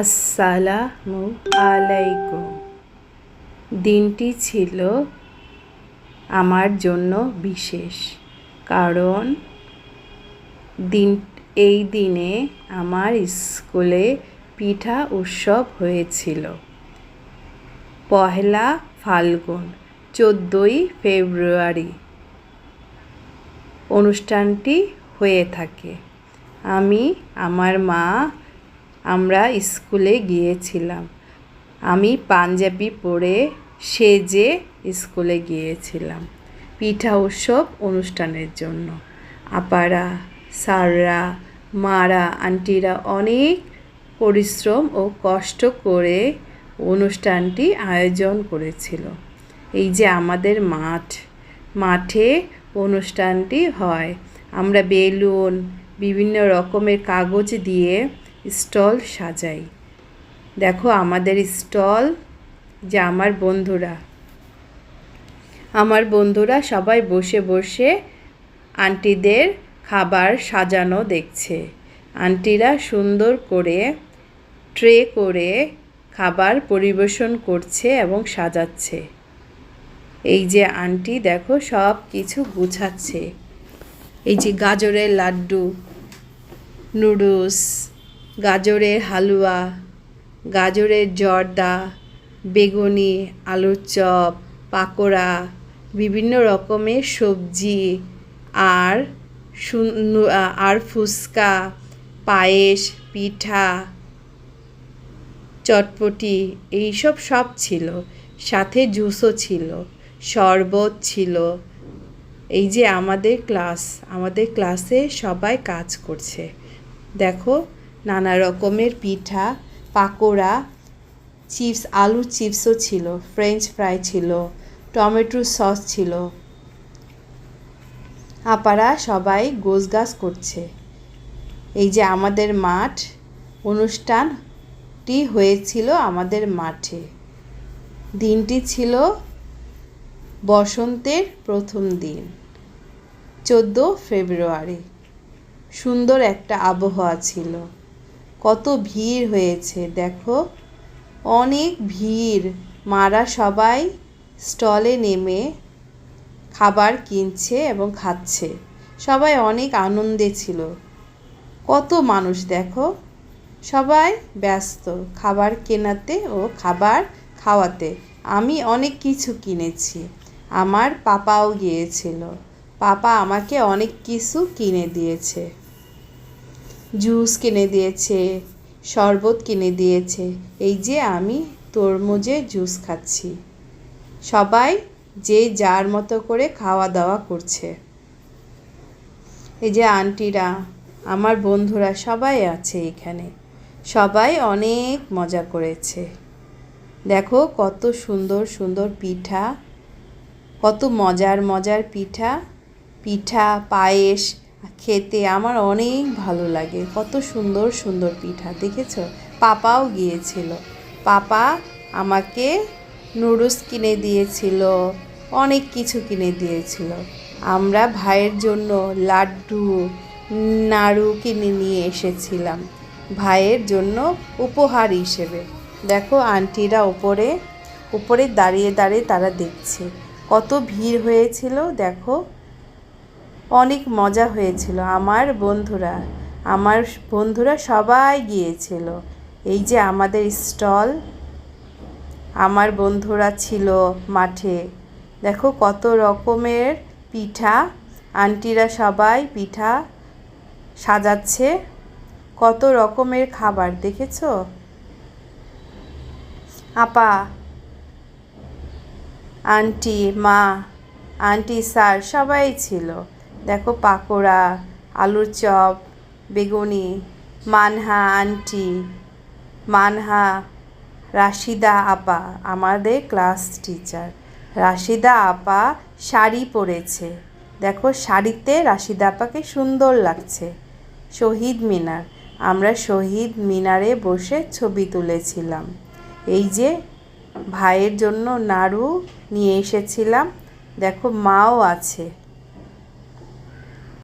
আসসালামু আলাইকুম। দিনটি ছিল আমার জন্য বিশেষ, কারণ এই দিনে আমার স্কুলে পিঠা উৎসব হয়েছিল। পহেলা ফাল্গুন 14ই ফেব্রুয়ারি অনুষ্ঠানটি হয়ে থাকে। আমি আমার মা আমরা স্কুলে গিয়েছিলাম। আমি পাঞ্জাবি পরে সেজে স্কুলে গিয়েছিলাম পিঠা উৎসব অনুষ্ঠানের জন্য। আপারা, স্যাররা, মারা, আন্টিরা অনেক পরিশ্রম ও কষ্ট করে অনুষ্ঠানটি আয়োজন করেছিল। এই যে আমাদের মাঠে অনুষ্ঠানটি হয়। আমরা বেলুন, বিভিন্ন রকমের কাগজ দিয়ে স্টল সাজাই। দেখো আমাদের স্টল, যে আমার বন্ধুরা সবাই বসে বসে আন্টিদের খাবার সাজানো দেখছে। আন্টিরা সুন্দর করে ট্রে করে খাবার পরিবেশন করছে এবং সাজাচ্ছে। এই যে আন্টি দেখো সব কিছু গুছাচ্ছে। এই যে গাজরের লাড্ডু, নুডলস, গাজরের হালুয়া, গাজরের জর্দা, বেগুনি, আলুর চপ, পাকোড়া, বিভিন্ন রকমের সবজি আর ফুচকা, পায়েস, পিঠা, চটপটি, এইসব সব ছিল। সাথে জুসও ছিল, শরবত ছিল। এই যে আমাদের ক্লাসে সবাই কাজ করছে। দেখো নানা রকমের পিঠা, পাকোড়া, চিপস, আলুর চিপসও ছিল, ফ্রেঞ্চ ফ্রাই ছিল, টমেটো সস ছিল। আপারা সবাই গোছগাছ করছে। এই যে আমাদের অনুষ্ঠানটি হয়েছিল আমাদের মাঠে। দিনটি ছিল বসন্তের প্রথম দিন, 14 ফেব্রুয়ারি। সুন্দর একটা আবহাওয়া ছিল। কত ভিড় হয়েছে দেখো, অনেক ভিড়। মারা সবাই স্টলে নেমে খাবার কিনছে এবং খাচ্ছে। সবাই অনেক আনন্দে ছিল। কত মানুষ দেখো, সবাই ব্যস্ত খাবার কেনাতে ও খাবার খাওয়াতে। আমি অনেক কিছু কিনেছি। আমার পাপাও গিয়েছিল। পাপা আমাকে অনেক কিছু কিনে দিয়েছে। জুস কিনে দিয়েছে, শরবত কিনে দিয়েছে। এই যে আমি তরমুজের জুস খাচ্ছি। সবাই যে যার মতো করে খাওয়া দাওয়া করছে। এই যে আন্টিরা, আমার বন্ধুরা সবাই আছে এখানে। সবাই অনেক মজা করেছে। দেখো কত সুন্দর সুন্দর পিঠা, কত মজার পিঠা, পায়েস খেতে আমার অনেক ভালো লাগে। কত সুন্দর সুন্দর পিঠা দেখেছো। পাপাও গিয়েছিল। পাপা আমাকে নুডলস কিনে দিয়েছিল, অনেক কিছু কিনে দিয়েছিল। আমরা ভাইয়ের জন্য লাড্ডু, নাড়ু কিনে নিয়ে এসেছিলাম ভাইয়ের জন্য উপহার হিসেবে। দেখো আন্টিরা উপরে দাঁড়িয়ে তারা দেখছে। কত ভিড় হয়েছিল দেখো, অনেক মজা হয়েছিল। আমার বন্ধুরা সবাই গিয়েছিল। এই যে আমাদের স্টল, আমার বন্ধুরা ছিল মাঠে। দেখো কত রকমের পিঠা, আন্টিরা সবাই পিঠা সাজাচ্ছে। কত রকমের খাবার দেখেছো। আপা, আন্টি, মা, আন্টি, স্যার সবাই ছিল। দেখো পাকোড়া, আলুর চপ, বেগুনি, মানহা আন্টি, রাশিদা আপা, আমাদের ক্লাস টিচার। রাশিদা আপা শাড়ি পরেছে। দেখো শাড়িতে রাশিদা আপাকে সুন্দর লাগছে। শহীদ মিনার, আমরা শহীদ মিনারে বসে ছবি তুলেছিলাম। এই যে ভাইয়ের জন্য নাড়ু নিয়ে এসেছিলাম। দেখো মাও আছে।